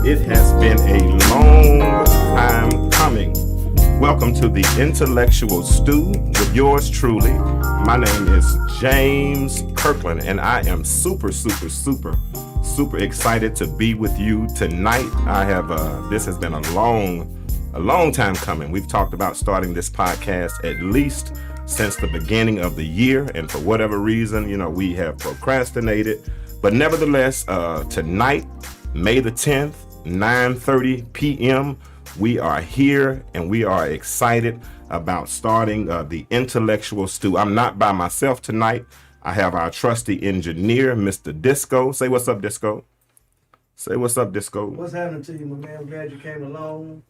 It has been a long time coming. Welcome to the Intellectual Stew with yours truly. My name is James Kirkland, and I am super excited to be with you tonight. This has been a long time coming. We've talked about starting this podcast at least since the beginning of the year, and for whatever reason, we have procrastinated. But nevertheless, tonight, May the 10th, 9:30 p.m., we are here and we are excited about starting the Intellectual Stew. I'm not by myself tonight. I have our trusty engineer, Mr. Disco. Say what's up, Disco. Say what's up, Disco. What's happening to you, my man? I'm glad you came along.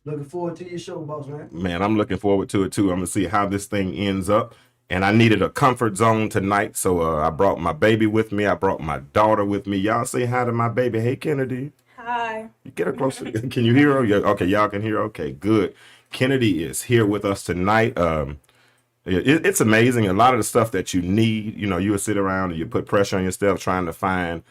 Looking forward to your show, boss man. Man, I'm looking forward to it too. I'm going to see how this thing ends up. And I needed a comfort zone tonight, so I brought my baby with me. I brought my daughter with me. Y'all say hi to my baby. Hey, Kennedy. Hi. You get her closer. Can you hear her? Yeah, okay, y'all can hear her. Okay, good. Kennedy is here with us tonight. It's amazing. A lot of the stuff that you need, you would sit around and you put pressure on yourself trying to find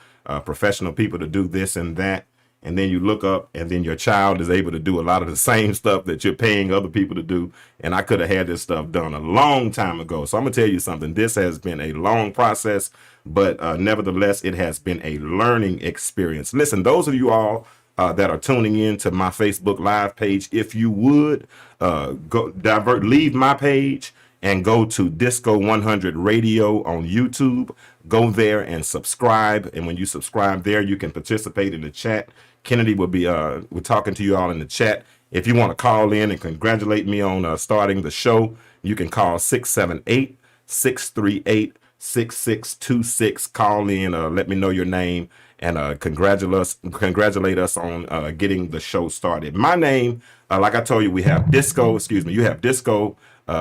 professional people to do this and that. And then you look up and then your child is able to do a lot of the same stuff that you're paying other people to do. And I could have had this stuff done a long time ago. So I'm going to tell you something. This has been a long process, but nevertheless, it has been a learning experience. Listen, those of you all that are tuning in to my Facebook Live page, if you would leave my page and go to DISCO100 Radio on YouTube. Go there and subscribe. And when you subscribe there, you can participate in the chat. Kennedy will be we're talking to you all in the chat. If you want to call in and congratulate me on starting the show, you can call 678-638-6626. Call in, let me know your name, and congratulate us on getting the show started. My name, like I told you, we have Disco. You have Disco.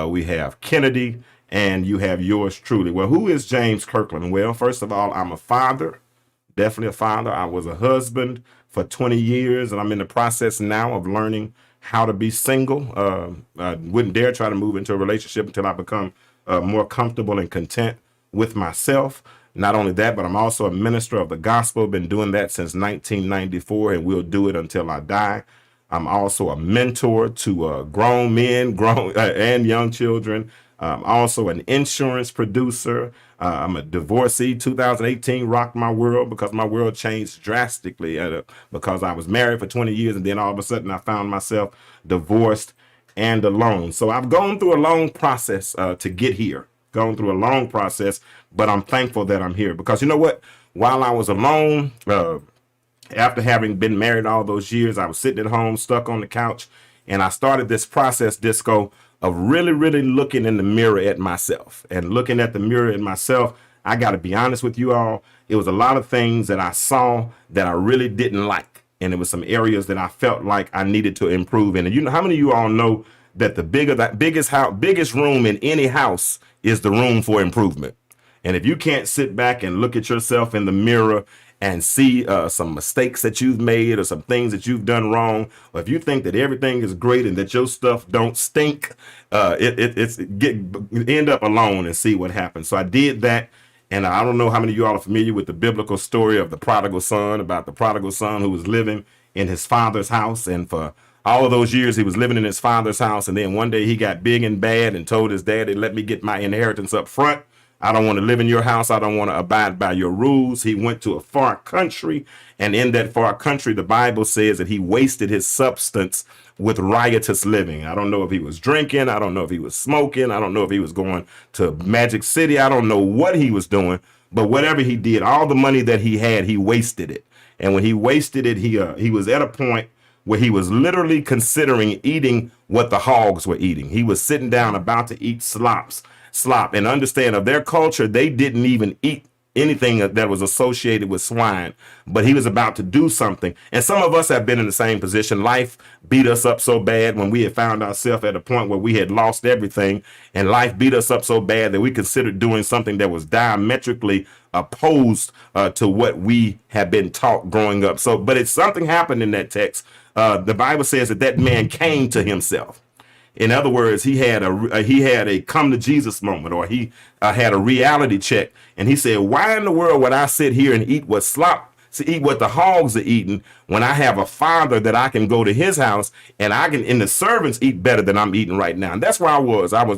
We have Kennedy, and you have yours truly. Well, who is James Kirkland? Well, first of all, I'm a father, definitely a father. I was a husband for 20 years, and I'm in the process now of learning how to be single. I wouldn't dare try to move into a relationship until I become more comfortable and content with myself. Not only that, but I'm also a minister of the gospel. Been doing that since 1994, and will do it until I die. I'm also a mentor to grown men, and young children. I'm also an insurance producer. I'm a divorcee. 2018 rocked my world because my world changed drastically because I was married for 20 years, and then all of a sudden I found myself divorced and alone. So I've gone through a long process to get here. Gone through a long process, but I'm thankful that I'm here because you know what? While I was alone, after having been married all those years, I was sitting at home, stuck on the couch, and I started this process, Disco, of really looking in the mirror at myself. And looking at the mirror at myself, I got to be honest with you all, it was a lot of things that I saw that I really didn't like. And it was some areas that I felt like I needed to improve in. And you know, how many of you all know that the biggest room in any house is the room for improvement? And if you can't sit back and look at yourself in the mirror and see some mistakes that you've made or some things that you've done wrong, or if you think that everything is great and that your stuff don't stink, end up alone and see what happens. So I did that, and I don't know how many of you all are familiar with the biblical story of the prodigal son, about the prodigal son who was living in his father's house, and for all of those years he was living in his father's house, and then one day he got big and bad and told his daddy, let me get my inheritance up front. I don't want to live in your house. I don't want to abide by your rules. He went to a far country, and in that far country, the Bible says that he wasted his substance with riotous living. I don't know if he was drinking. I don't know if he was smoking. I don't know if he was going to Magic City. I don't know what he was doing, but whatever he did, all the money that he had, he wasted it. And when he wasted it, he was at a point where he was literally considering eating what the hogs were eating. He was sitting down about to eat slop. And understand, of their culture, they didn't even eat anything that was associated with swine, but he was about to do something. And some of us have been in the same position. Life beat us up so bad when we had found ourselves at a point where we had lost everything, and life beat us up so bad that we considered doing something that was diametrically opposed to what we had been taught growing up. So, but it's something happened in that text. The Bible says that man came to himself. In other words, he had a come to Jesus moment, or he had a reality check, and he said, why in the world would I sit here and eat what slop to eat what the hogs are eating when I have a father that I can go to his house and and the servants eat better than I'm eating right now. And that's where I was. I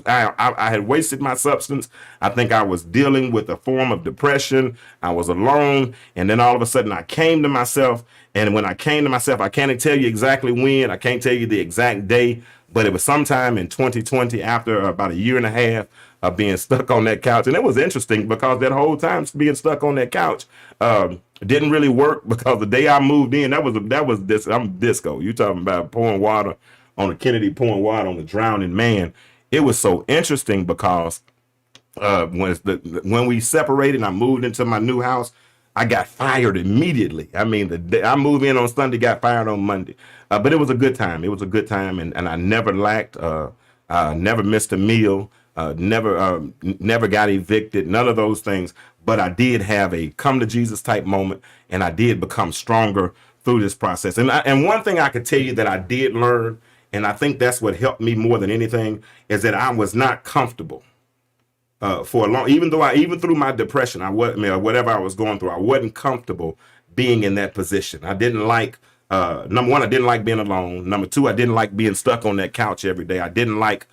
had wasted my substance. I think I was dealing with a form of depression. I was alone. And then all of a sudden I came to myself. And when I came to myself, I can't tell you exactly when, I can't tell you the exact day, but it was sometime in 2020 after about a year and a half of being stuck on that couch. And it was interesting because that whole time being stuck on that couch didn't really work, because the day I moved in, I'm disco. You talking about pouring water on a Kennedy, pouring water on the drowning man. It was so interesting because when we separated and I moved into my new house, I got fired immediately. I mean, the day I moved in on Sunday, got fired on Monday. But it was a good time. It was a good time, and I never lacked. Never missed a meal. Never got evicted. None of those things. But I did have a come to Jesus type moment, and I did become stronger through this process. And one thing I could tell you that I did learn, and I think that's what helped me more than anything, is that I was not comfortable. For a long, even through my depression, whatever I was going through, I wasn't comfortable being in that position. I didn't like, number one, I didn't like being alone. Number two, I didn't like being stuck on that couch every day. I didn't like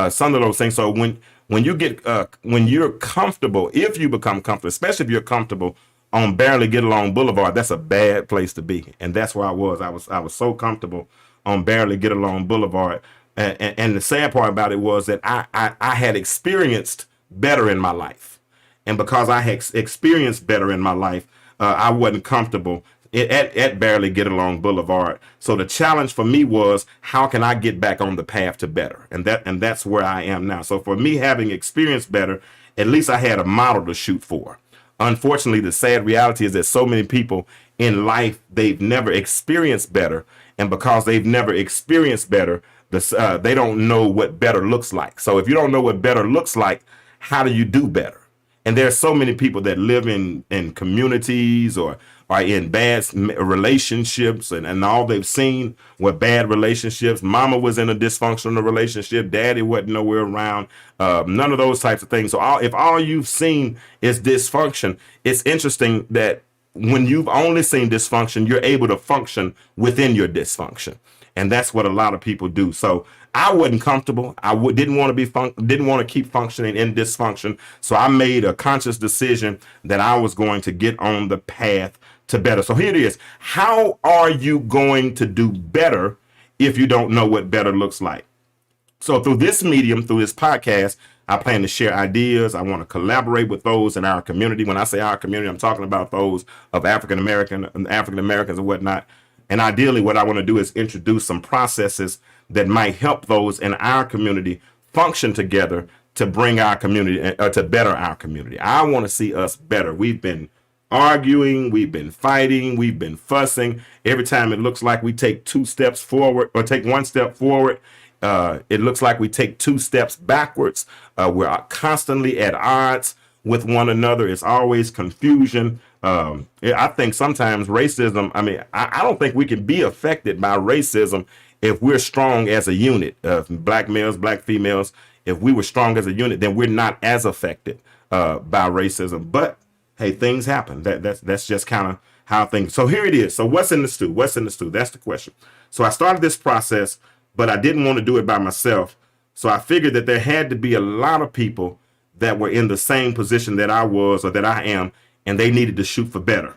some of those things. So when you're comfortable, if you become comfortable, especially if you're comfortable on Barely Get Along Boulevard, that's a bad place to be. And that's where I was. I was so comfortable on Barely Get Along Boulevard. And the sad part about it was that I had experienced better in my life. And because I had experienced better in my life, I wasn't comfortable at Barely Get Along Boulevard. So the challenge for me was, how can I get back on the path to better? And that's where I am now. So for me, having experienced better, at least I had a model to shoot for. Unfortunately, the sad reality is that so many people in life, they've never experienced better. And because they've never experienced better, they don't know what better looks like. So if you don't know what better looks like, how do you do better? And there's so many people that live in communities or are in bad relationships, and all they've seen were bad relationships. Mama was in a dysfunctional relationship. Daddy wasn't nowhere around. None of those types of things. So if all you've seen is dysfunction, it's interesting that when you've only seen dysfunction, you're able to function within your dysfunction. And that's what a lot of people do. So I wasn't comfortable. Didn't want to keep functioning in dysfunction. So I made a conscious decision that I was going to get on the path to better. So here it is. How are you going to do better if you don't know what better looks like? So through this medium, through this podcast, I plan to share ideas. I want to collaborate with those in our community. When I say our community, I'm talking about those of African Americans and whatnot. And ideally, what I want to do is introduce some processes that might help those in our community function together to bring our community, to better our community. I want to see us better. We've been arguing, we've been fighting, we've been fussing. Every time it looks like we take 2 steps forward or take 1 step forward, it looks like we take 2 steps backwards. We're constantly at odds with one another. It's always confusion. I think sometimes racism, I don't think we can be affected by racism if we're strong as a unit. Black males, black females, if we were strong as a unit, then we're not as affected by racism. But hey, things happen. That's just kind of how things. So here it is. So what's in the stew? What's in the stew? That's the question. So I started this process, but I didn't want to do it by myself. So I figured that there had to be a lot of people that were in the same position that I was or that I am, and they needed to shoot for better.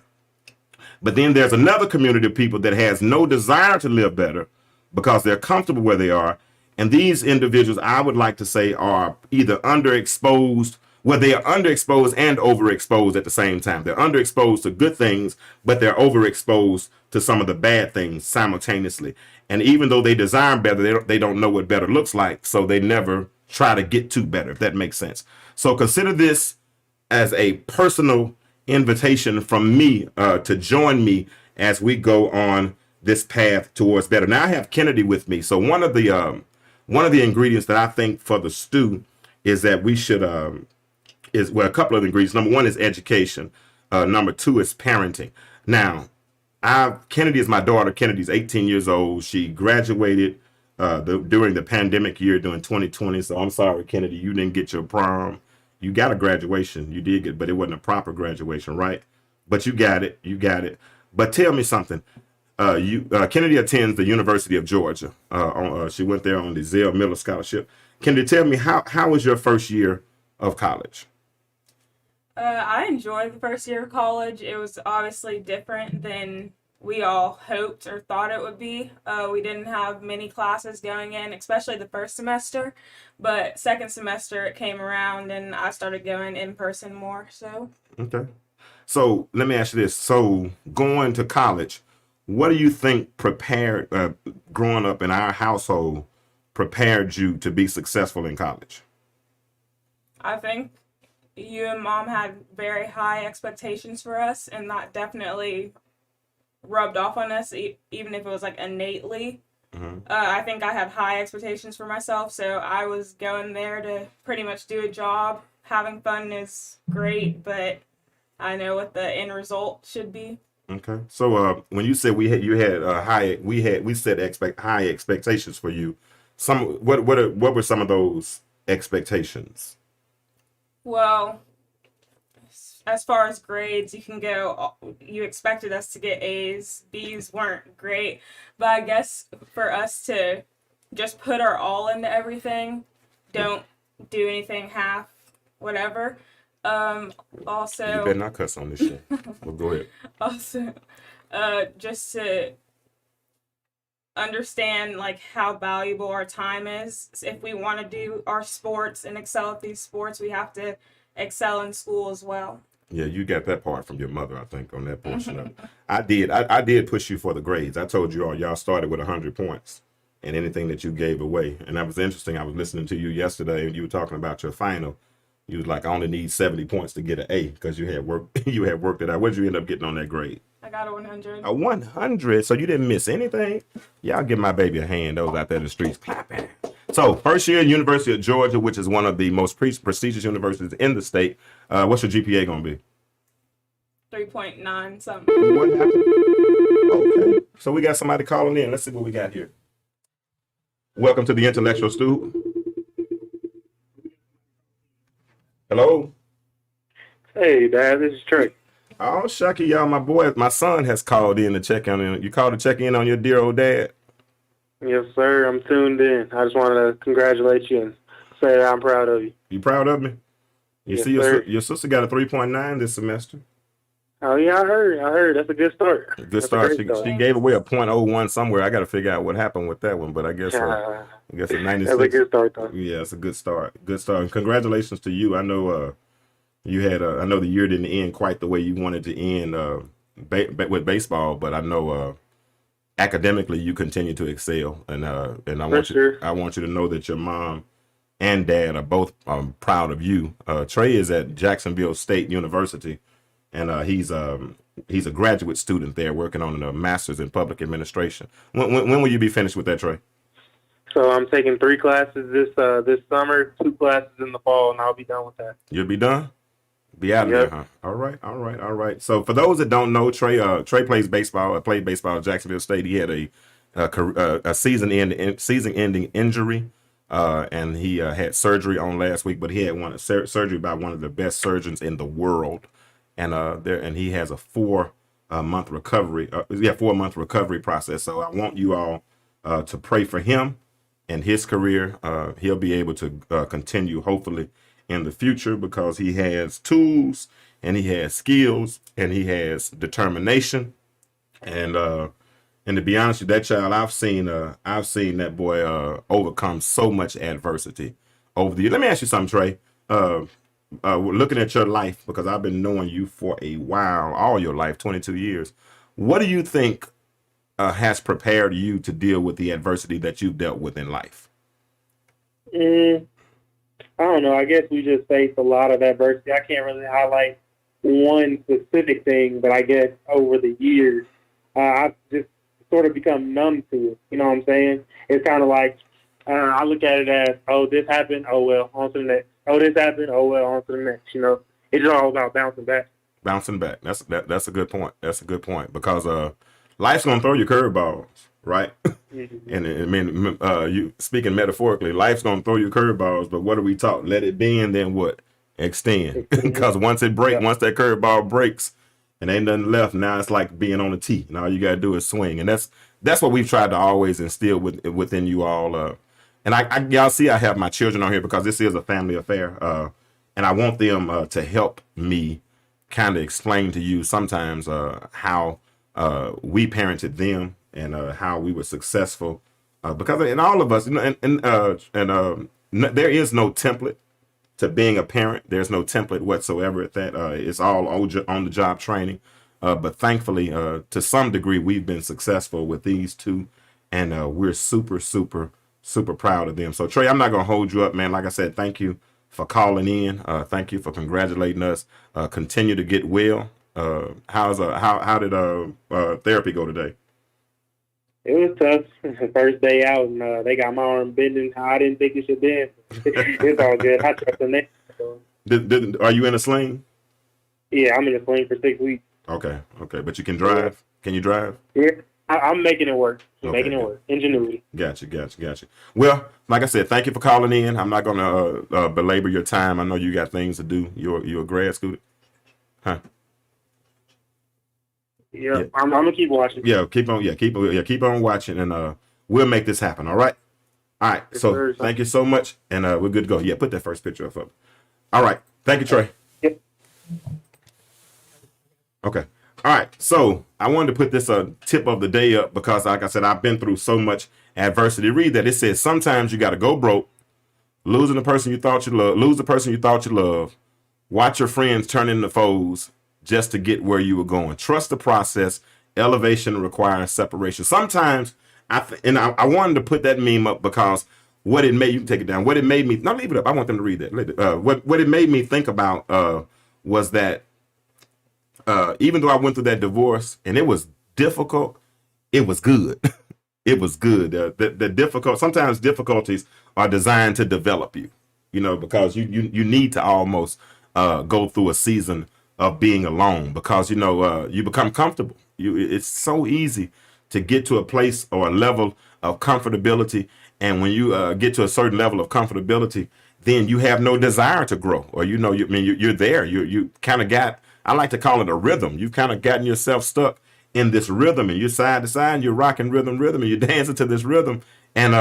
But then there's another community of people that has no desire to live better because they're comfortable where they are. And these individuals, I would like to say, are either underexposed, well, they are underexposed and overexposed at the same time. They're underexposed to good things, but they're overexposed to some of the bad things simultaneously. And even though they desire better, they don't know what better looks like. So they never try to get to better, if that makes sense. So consider this as a personal invitation from me to join me as we go on this path towards better. Now I have Kennedy with me. So one of the ingredients that I think for the stew is that we should a couple of ingredients. Number one is education. Number two is parenting. Now, Kennedy is my daughter. Kennedy's 18 years old. She graduated during the pandemic year, during 2020. So I'm sorry, Kennedy, you didn't get your prom. You got a graduation. You did get, but it wasn't a proper graduation, right? But you got it. You got it. But tell me something. Kennedy attends the University of Georgia. She went there on the Zell Miller Scholarship. Kennedy, tell me how was your first year of college? I enjoyed the first year of college. It was obviously different than we all hoped or thought it would be. We didn't have many classes going in, especially the first semester. But second semester, it came around and I started going in person more. So, Okay. So let me ask you this. So going to college, what do you think prepared, growing up in our household, prepared you to be successful in college? I think you and mom had very high expectations for us, and that definitely rubbed off on us, even if it was like innately. Hmm. I think I had high expectations for myself, so I was going there to pretty much do a job. Having fun is great, but I know what the end result should be. Okay. So when you said you had we set high expectations for you. What were some of those expectations? Well, as far as grades, you can go, you expected us to get A's. B's weren't great, but I guess for us to just put our all into everything, don't do anything half, whatever. Um, You better also, not cuss on this shit. Well, go ahead. also, just to understand like how valuable our time is. If we want to do our sports and excel at these sports, we have to excel in school as well. Yeah, you got that part from your mother, I think, on that portion of it. I did. I did push you for the grades. I told you y'all started with 100 points and anything that you gave away. And that was interesting. I was listening to you yesterday and you were talking about your final. You was like, I only need 70 points to get an A because you had you had worked it out. What did you end up getting on that grade? I got a 100. A 100. So you didn't miss anything. Y'all give my baby a hand. Those out there in the streets clapping. So first year, University of Georgia, which is one of the most prestigious universities in the state. What's your GPA gonna be? 3.9 something. What happened? Okay. So we got somebody calling in. Let's see what we got here. Welcome to the Intellectual Stew. Hello. Hey, Dad, this is Trey. Oh, Shucky, y'all, my son has called in to check in. You called to check in on your dear old dad? Yes, sir. I'm tuned in. I just wanted to congratulate you and say that I'm proud of you. You proud of me? You Yes, see, sir. your sister got a 3.9 this semester. Oh, yeah, I heard. That's a good start. Good That's a start. great She gave away a .01 somewhere. I got to figure out what happened with that one, but I guess a That's a 96. good start, though. Yeah, it's a good start. Good start. And congratulations to you. I know you had I know the year didn't end quite the way you wanted to end with baseball, but I know academically you continue to excel, and Sure. I want you to know that your mom and dad are both proud of you. Trey is at Jacksonville State University, and he's a graduate student there working on a master's in public administration. When will you be finished with that, Trey? So I'm taking 3 classes this summer, 2 classes in the fall, and I'll be done with that. You'll be done? Be out of Yep. there, huh? All right. So for those that don't know, Trey plays baseball. Played baseball at Jacksonville State. He had a season-ending injury, and he had surgery on last week. But he had surgery by one of the best surgeons in the world, and he has a 4-month recovery. 4-month recovery process. So I want you all to pray for him and his career. He'll be able to continue, hopefully, in the future because he has tools and he has skills and he has determination. And to be honest with you, that child, I've seen that boy overcome so much adversity over the years. Let me ask you something, Trey. Looking at your life, because I've been knowing you for a while, all your life, 22 years. What do you think has prepared you to deal with the adversity that you've dealt with in life? I don't know. I guess we just face a lot of adversity. I can't really highlight one specific thing, but I guess over the years, I've just sort of become numb to it. You know what I'm saying? It's kind of like I look at it as, oh, this happened. Oh, well, on to the next. Oh, this happened. Oh, well, on to the next. You know, it's just all about bouncing back. Bouncing back. That's a good point. That's a good point because life's gonna throw you curveballs, right? Mm-hmm. And I mean, you speaking metaphorically, life's gonna throw you curveballs. But what are we taught? Let it bend, then what? Extend. Because once that curveball breaks, and ain't nothing left. Now it's like being on a tee, and all you gotta do is swing, and that's what we've tried to always instill within you all. And y'all see, I have my children on here because this is a family affair, and I want them to help me kind of explain to you sometimes how we parented them and how we were successful. Because in all of us, there is no template to being a parent. There's no template whatsoever at that. It's all on the job training. But thankfully, to some degree, we've been successful with these two, and we're super, super, super proud of them. So Trey, I'm not going to hold you up, man. Like I said, thank you for calling in. Thank you for congratulating us. Continue to get well. How did therapy go today? It was tough. The first day out, and they got my arm bending how I didn't think it should bend. It's all good. I trust them next. So. Are you in a sling? Yeah, I'm in a sling for 6 weeks. Okay, but you can drive? Can you drive? Yeah, I'm making it work. Okay, work. Ingenuity. Gotcha. Well, like I said, thank you for calling in. I'm not going to belabor your time. I know you got things to do. You're a grad student? Huh? Yeah, I'm gonna keep watching. Keep on watching, and we'll make this happen. All right. Yes, So sir. thank you so much, and we're good to go. Yeah, put that first picture up. All right. Thank you, Trey. Yep. Okay. All right. So I wanted to put this tip of the day up because, like I said, I've been through so much adversity. Read that. It says sometimes you got to go broke, lose the person you thought you loved, watch your friends turn into foes, just to get where you were going. Trust the process. Elevation requires separation. Sometimes I wanted to put that meme up because what it made, you can take it down. What it made me, no, leave it up. I want them to read that. What it made me think about was that even though I went through that divorce and it was difficult, it was good. It was good. Sometimes difficulties are designed to develop you, because you need to almost go through a season of being alone because you become comfortable. It's so easy to get to a place or a level of comfortability, and when you get to a certain level of comfortability, then you have no desire to grow, or you're there. You kind of got, I like to call it a rhythm. You've kind of gotten yourself stuck in this rhythm, and you're side to side, and you're rocking rhythm, and you're dancing to this rhythm, and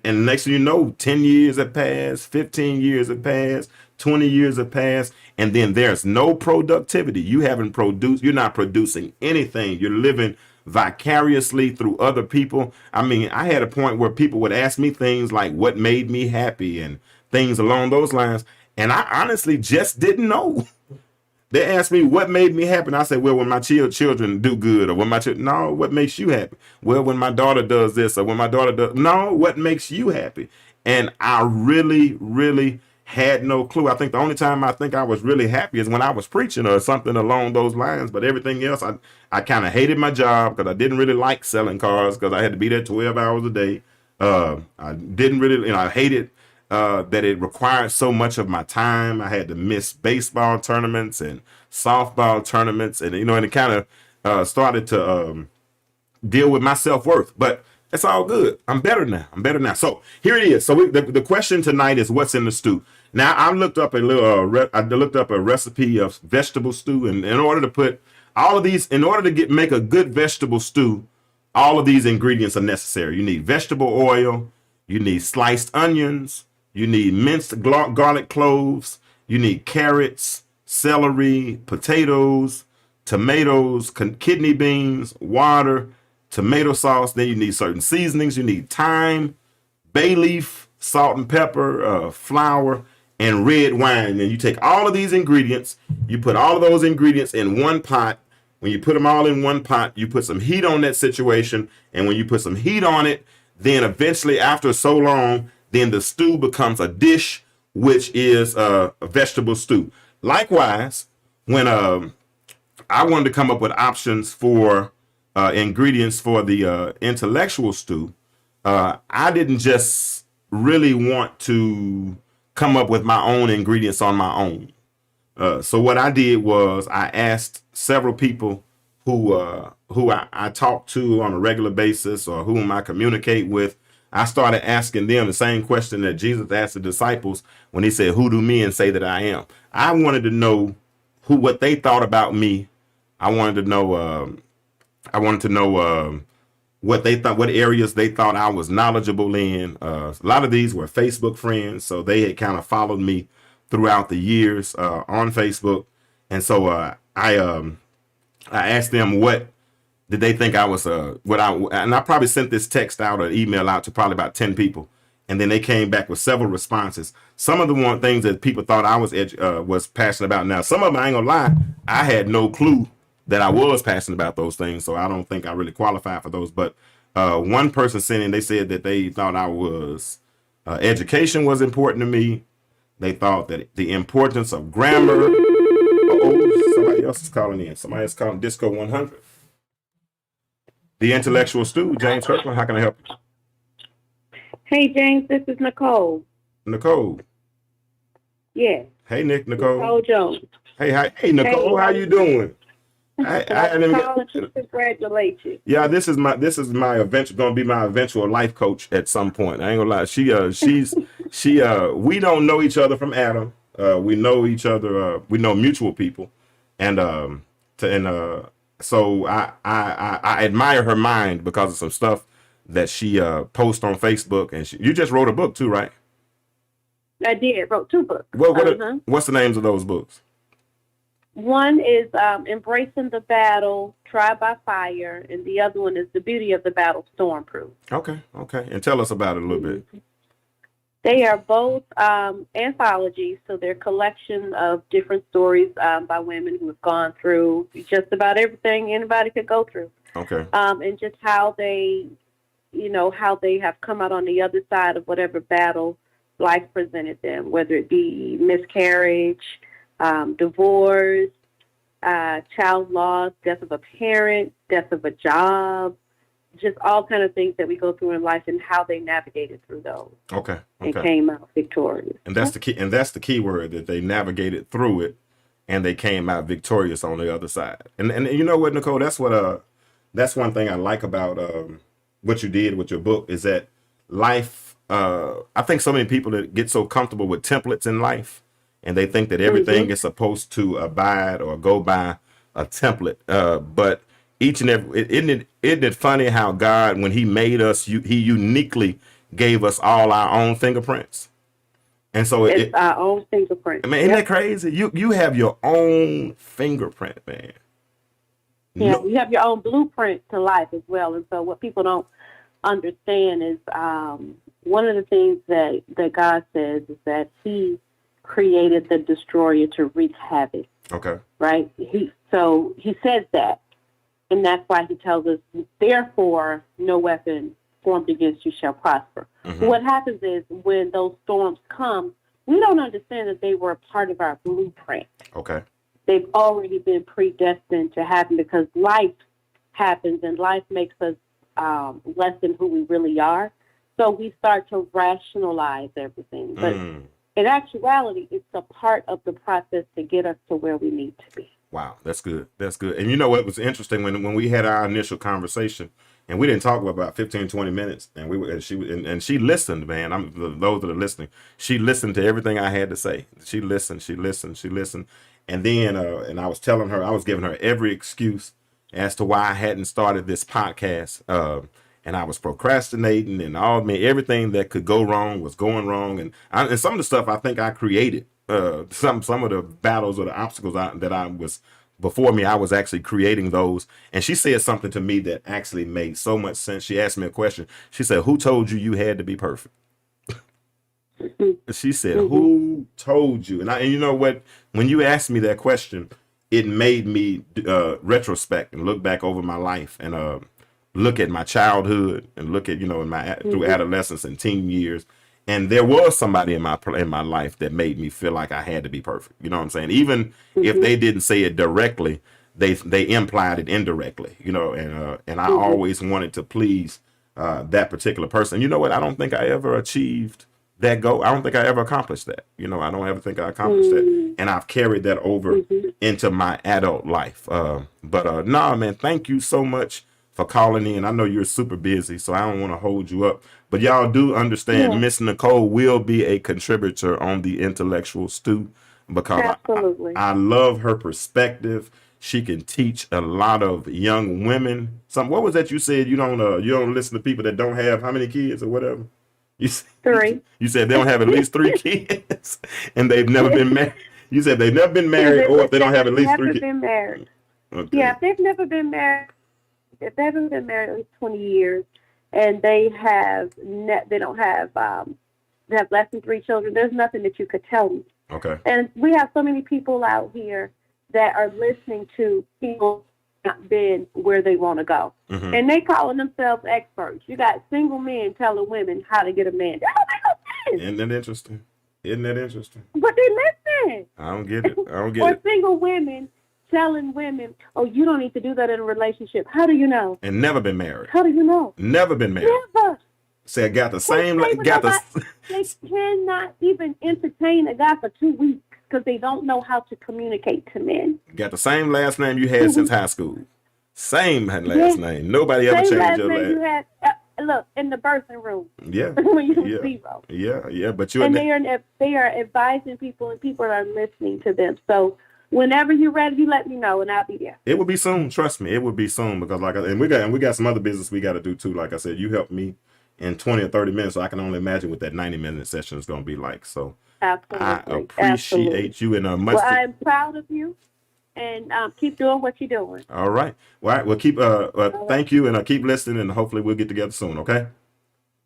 next thing you know, 10 years have passed, 15 years have passed, 20 years have passed, and then there's no productivity. You're not producing anything. You're living vicariously through other people. I mean, I had a point where people would ask me things like what made me happy and things along those lines, and I honestly just didn't know. They asked me what made me happy, and I said, well, when my children do good, or when no, what makes you happy? Well, when my daughter does this, or when my daughter does, no, what makes you happy? And I really, really had no clue. I think the only time I think I was really happy is when I was preaching or something along those lines. But everything else, I kind of hated my job because I didn't really like selling cars because I had to be there 12 hours a day. I didn't really, I hated that it required so much of my time. I had to miss baseball tournaments and softball tournaments, and and it kind of started to deal with my self-worth. But it's all good. I'm better now. So here it is. So the question tonight is, what's in the stew? Now I looked up a recipe of vegetable stew, and in order to put all of these, make a good vegetable stew, all of these ingredients are necessary. You need vegetable oil, you need sliced onions, you need minced garlic cloves, you need carrots, celery, potatoes, tomatoes, kidney beans, water, tomato sauce. Then you need certain seasonings. You need thyme, bay leaf, salt and pepper, flour, and red wine. And you take all of these ingredients, you put all of those ingredients in one pot. When you put them all in one pot, you put some heat on that situation. And when you put some heat on it, then eventually after so long, then the stew becomes a dish, which is a vegetable stew. Likewise, when I wanted to come up with options for ingredients for the intellectual stew, I didn't just really want to come up with my own ingredients on my own. So what I did was I asked several people who I talk to on a regular basis or whom I communicate with. I started asking them the same question that Jesus asked the disciples when he said, who do men say that I am? I wanted to know what they thought about me I wanted to know. I wanted to know what they thought, what areas they thought I was knowledgeable in. A lot of these were Facebook friends, so they had kind of followed me throughout the years on Facebook, and so I asked them what did they think I was and I probably sent this text out or email out to probably about 10 people, and then they came back with several responses. Some of the one things that people thought I was passionate about. Now, some of them, I ain't gonna lie, I had no clue that I was passionate about those things, so I don't think I really qualified for those. But one person sent in, they said that they thought I was education was important to me. They thought that the importance of grammar. Oh, somebody else is calling in. Somebody is calling DISCO100. The intellectual stew, James Kirkland. How can I help you? Hey, James, this is Nicole. Nicole. Yes. Hey, Nicole. Nicole Jones. Hey, Nicole. Hey, how you doing? I didn't calling to congratulate you. Yeah, this is my eventual gonna be my eventual life coach at some point. I ain't gonna lie. She's we don't know each other from Adam. We know each other. We know mutual people, and so I admire her mind because of some stuff that she posts on Facebook. And you just wrote a book too, right? I did. Wrote 2 books. What's the names of those books? One is Embracing the Battle, Tried by Fire, and the other one is The Beauty of the Battle, Stormproof. Okay. And tell us about it a little bit. They are both anthologies, so they're a collection of different stories by women who have gone through just about everything anybody could go through. Okay. And just how they have come out on the other side of whatever battle life presented them, whether it be miscarriage, divorce, child loss, death of a parent, death of a job, just all kind of things that we go through in life and how they navigated through those. Okay. And came out victorious. And that's the key. And that's the key word, that they navigated through it and they came out victorious on the other side. And you know what, Nicole, that's one thing I like about what you did with your book, is that life. I think so many people that get so comfortable with templates in life, and they think that everything is supposed to abide or go by a template. But each and every, isn't it funny how God, when he made us, he uniquely gave us all our own fingerprints. And so it's our own fingerprint. I mean, isn't that crazy? You have your own fingerprint, man. Yeah, you have your own blueprint to life as well. And so what people don't understand is one of the things that God says is that he created the destroyer to wreak havoc. Okay. Right? He says that. And that's why he tells us, therefore, no weapon formed against you shall prosper. What happens is when those storms come, we don't understand that they were a part of our blueprint. Okay. They've already been predestined to happen, because life happens and life makes us less than who we really are. So we start to rationalize everything. But in actuality, it's a part of the process to get us to where we need to be. Wow, that's good. That's good. And you know what was interesting, when we had our initial conversation, and we didn't talk for about 15, 20 minutes, and she listened, man. Those that are listening, she listened to everything I had to say. She listened. And then and I was telling her, I was giving her every excuse as to why I hadn't started this podcast. And I was procrastinating, and everything that could go wrong was going wrong. And some of the stuff I think I created. Some of the battles or the obstacles that I was before me, I was actually creating those. And she said something to me that actually made so much sense. She asked me a question. She said, "Who told you had to be perfect?" She said, "Who told you?" And you know what? When you asked me that question, it made me retrospect and look back over my life and look at my childhood and look at in my through adolescence and teen years. And there was somebody in my life that made me feel like I had to be perfect. You know what I'm saying? Even if they didn't say it directly, they implied it indirectly. And I always wanted to please that particular person. You know what? I don't think I ever achieved that goal. I don't think I ever accomplished that. I don't ever think I accomplished that. And I've carried that over into my adult life. But man, thank you so much for calling in. I know you're super busy, so I don't want to hold you up. But y'all do understand, Miss Nicole will be a contributor on the Intellectual Stew, because I love her perspective. She can teach a lot of young women. What was that you said? You don't listen to people that don't have how many kids or whatever. You s- 3. You said they don't have at least 3 kids, and they've never been married. You said they've never been married, or if they don't have at least 3 kids. Never been married. Okay. Yeah, if they've never been married, if they haven't been married at least 20 years, and they have they don't have they have less than 3 children, there's nothing that you could tell me. Okay. And we have so many people out here that are listening to people not been where they want to go, Mm-hmm. and they calling themselves experts. You got single men telling women how to get a man. That don't make no sense. Isn't that interesting? Isn't that interesting? But they listen. I don't get it. I don't get Or it. single women telling women, "Oh, you don't need to do that in a relationship." How do you know? And never been married. How do you know? Never been married. Never. Say I got the same. They cannot even entertain a guy for 2 weeks because they don't know how to communicate to men. Got the same last name you had since high school. Same last name. Nobody ever Same changed last your name last. you had. Look in the birthing room Yeah. when you were Yeah. 0. Yeah. But you And they are advising people, and people are listening to them. So whenever you're ready, you let me know, and I'll be there. it will be soon. Trust me, it will be soon because we got some other business we got to do too. Like I said, you helped me in 20 or 30 minutes, so I can only imagine what that 90-minute session is going to be like. So Absolutely. I appreciate you and much. Well, I'm proud of you, and keep doing what you're doing. All right. Well, all right. Well, keep thank you, and keep listening, and hopefully we'll get together soon. Okay.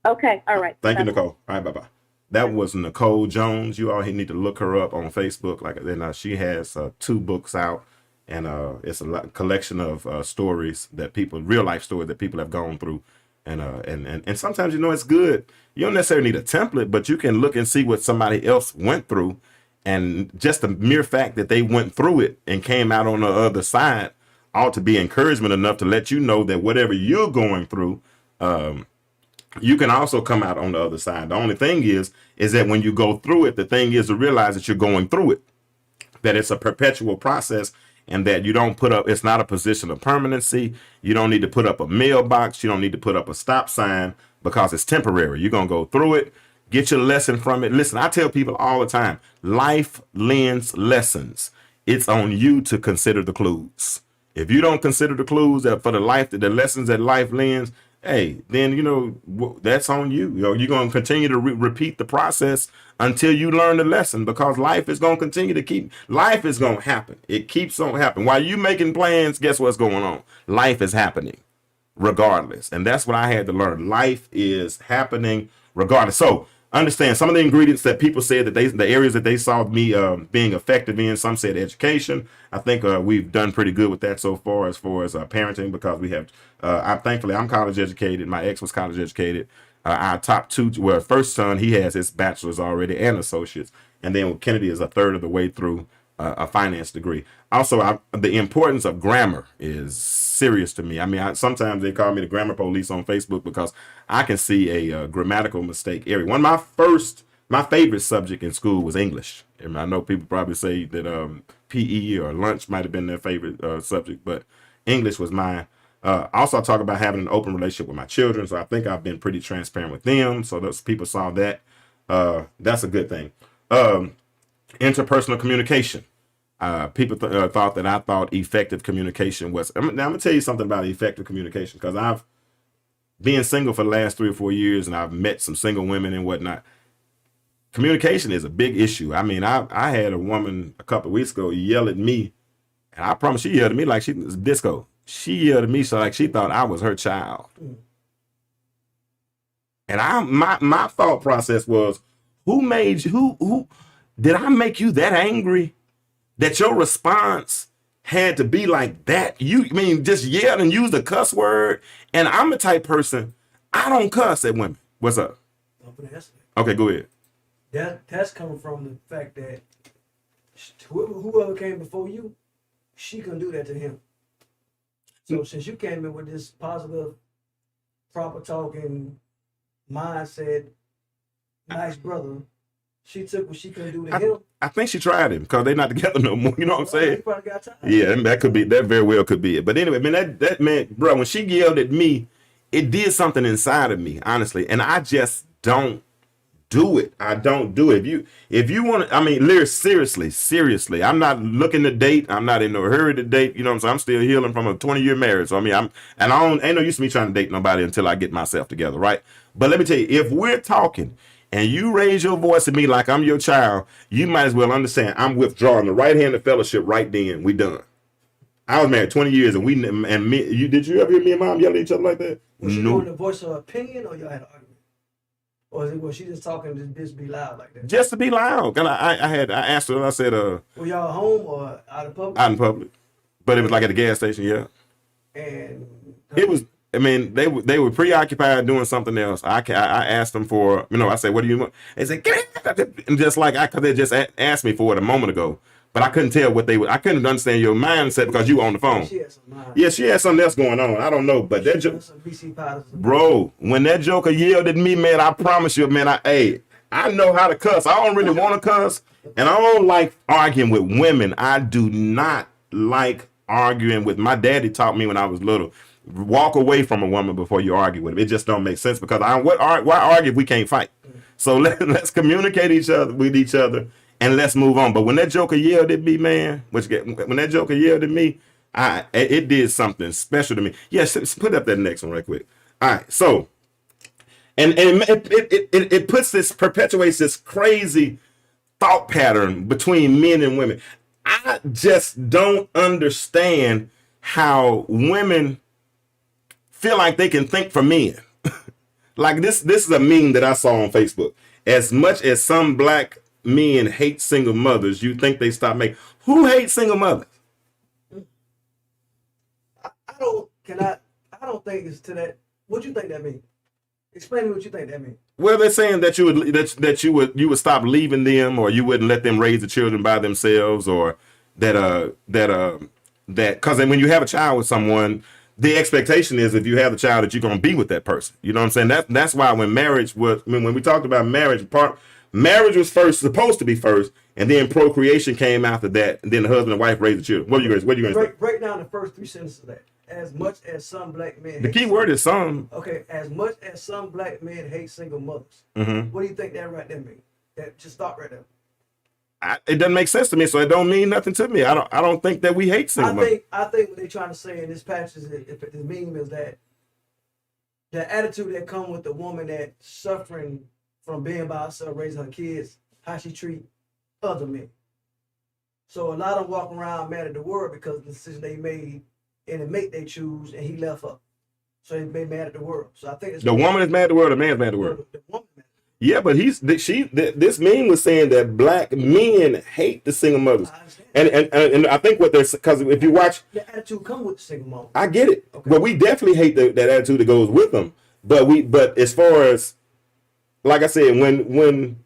Okay. All right. Thank you, Bye. Nicole. All right. Bye bye. That was Nicole Jones. You all need to look her up on Facebook. She has 2 books out, and it's a collection of stories that real life stories that people have gone through, and sometimes it's good. You don't necessarily need a template, but you can look and see what somebody else went through, and just the mere fact that they went through it and came out on the other side ought to be encouragement enough to let you know that whatever you're going through, you can also come out on the other side. The only thing is that when you go through it, the thing is to realize that you're going through it, that it's a perpetual process, and that you don't it's not a position of permanency. You don't need to put up a mailbox. You don't need to put up a stop sign because it's temporary. You're going to go through it, get your lesson from it. Listen, I tell people all the time, life lends lessons. It's on you to consider the clues. If you don't consider the clues that for the lessons that life lends, hey, then, that's on you. You're going to continue to repeat the process until you learn the lesson, because life is going to continue life is going to happen. It keeps on happening. While you making plans, guess what's going on? Life is happening regardless. And that's what I had to learn. Life is happening regardless. So understand some of the ingredients that people said that the areas that they saw me being effective in. Some said education. I think we've done pretty good with that so far as parenting, because we have. I'm college educated. My ex was college educated. Our top 2, first son, he has his bachelor's already and associates, and then Kennedy is a third of the way through a finance degree. Also, the importance of grammar is serious to me. I mean, sometimes they call me the grammar police on Facebook because I can see a grammatical mistake every. One of my favorite subject in school was English. And I know people probably say that PE or lunch might have been their favorite subject, but English was mine. Also, I talk about having an open relationship with my children, so I think I've been pretty transparent with them. So those people saw that. That's a good thing. Interpersonal communication. People thought that I thought effective communication was. Now I'm gonna tell you something about effective communication, because I've been single for the last 3 or 4 years, and I've met some single women and whatnot. Communication is a big issue. I mean, I had a woman a couple of weeks ago yell at me, and I promise she yelled at me like she was disco. She yelled at me so like she thought I was her child. And my thought process was, who made you? Who did I make you that angry that your response had to be like that? Just yell and use the cuss word. And I'm the type person, I don't cuss at women. What's up? Okay, go ahead. That's coming from the fact that whoever came before you, she couldn't do that to him. So since you came in with this positive, proper talking mindset, nice brother, she took what she couldn't do to him. I think she tried him because they're not together no more. You know what I'm saying? He probably got tired. Yeah, that very well could be it. But anyway, man, that man, bro, when she yelled at me, it did something inside of me, honestly. And I just don't do it. I don't do it. If you want to, I mean, seriously, I'm not looking to date. I'm not in no hurry to date. You know what I'm saying? I'm still healing from a 20-year marriage. So I mean, ain't no use to me trying to date nobody until I get myself together, right? But let me tell you, if we're talking and you raise your voice at me like I'm your child, you might as well understand I'm withdrawing the right hand of fellowship right then. We done. I was married 20 years, and did you ever hear me and mom yell at each other like that? Was she No. doing the voice of opinion, or y'all had an argument? Or was she just talking to just be loud like that? Just to be loud. And I asked her, and I said, Were y'all home or out of public? out in public. But it was like at the gas station, yeah. And It was, I mean, they were preoccupied doing something else. I asked them for, I said, what do you want? They said, get it. And just like, because they just asked me for it a moment ago. But I couldn't tell what I couldn't understand your mindset because you were on the phone. she had some mind. Yeah, she had something else going on. I don't know. But that Some BC powders. bro, when that joker yelled at me, man, I promise you, man, I know how to cuss. I don't really want to cuss. And I don't like arguing with women. I do not like arguing with. My daddy taught me when I was little, walk away from a woman before you argue with them. It just don't make sense because why argue if we can't fight? So let's communicate with each other and let's move on. But when that joker yelled at me, man, when that joker yelled at me, it did something special to me. Yes, put up that next one right quick. All right, so and it perpetuates this crazy thought pattern between men and women. I just don't understand how women feel like they can think for men. Like this is a meme that I saw on Facebook. As much as some black men hate single mothers, you think they stop making. Who hates single mothers? I don't think it's to that. What you think that means? Explain to me what you think that means. Well, they're saying that you would stop leaving them, or you wouldn't let them raise the children by themselves, or that because when you have a child with someone, the expectation is if you have a child that you're going to be with that person. You know what I'm saying? That's why when we talked about marriage, marriage was supposed to be first, and then procreation came after that, and then the husband and wife raised the children. What are you going to say? Break down the first three sentences of that. As much as some black men. The key word is some. Okay, as much as some black men hate single mothers. Mm-hmm. What do you think that right there means? That just stop right there. It doesn't make sense to me, so it don't mean nothing to me. I don't think that we hate single mothers. I think what they're trying to say in this passage, if the meme is that the attitude that come with the woman that suffering from being by herself, raising her kids, how she treat other men. So a lot of them walk around mad at the world because of the decision they made and the mate they choose, and he left her. So they made mad at the world. So I think it's the woman is mad at the world, the man's mad at the world. The woman mad. Yeah, but this meme was saying that black men hate the single mothers, and I think what they're, because if you watch, the attitude come with the single mom. I get it. Okay. But we definitely hate that attitude that goes with them. But as far as, like I said, when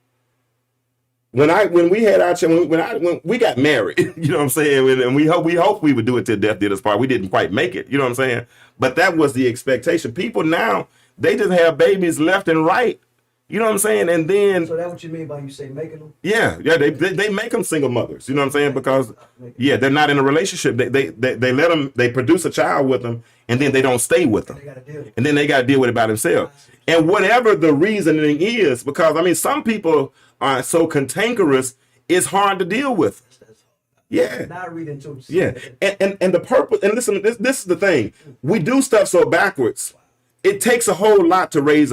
we had our children, when we got married, you know what I'm saying, and we hope we would do it till death did us part. We didn't quite make it, you know what I'm saying. But that was the expectation. People now, they just have babies left and right. You know what I'm saying? And then, so that's what you mean by you say making them? Yeah, they make them single mothers. You know what I'm saying? Because they're not in a relationship. They let them, they produce a child with them, and then they don't stay with them, and then they got to deal with it by themselves. And whatever the reasoning is, because I mean, some people are so cantankerous, it's hard to deal with. Yeah. Not reading too. Yeah, and the purpose. And listen, this is the thing. We do stuff so backwards. It takes a whole lot to raise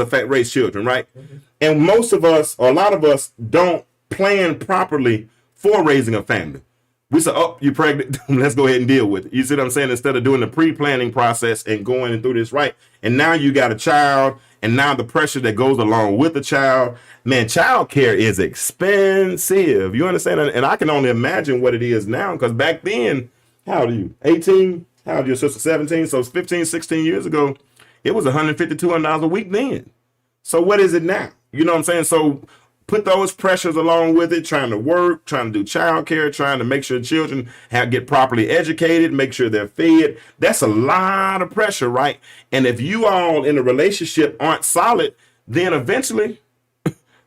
children, right? Mm-hmm. And most of us, or a lot of us, don't plan properly for raising a family. We say, oh, you're pregnant, let's go ahead and deal with it. You see what I'm saying? Instead of doing the pre-planning process and going through this, right? And now you got a child, and now the pressure that goes along with the child. Man, child care is expensive. You understand? And I can only imagine what it is now, because back then, how old are you? 18? How old are your sister? 17? So it's 15, 16 years ago. It was $150, $200 a week then. So what is it now? You know what I'm saying? So put those pressures along with it, trying to work, trying to do childcare, trying to make sure children get properly educated, make sure they're fed. That's a lot of pressure, right? And if you all in a relationship aren't solid, then eventually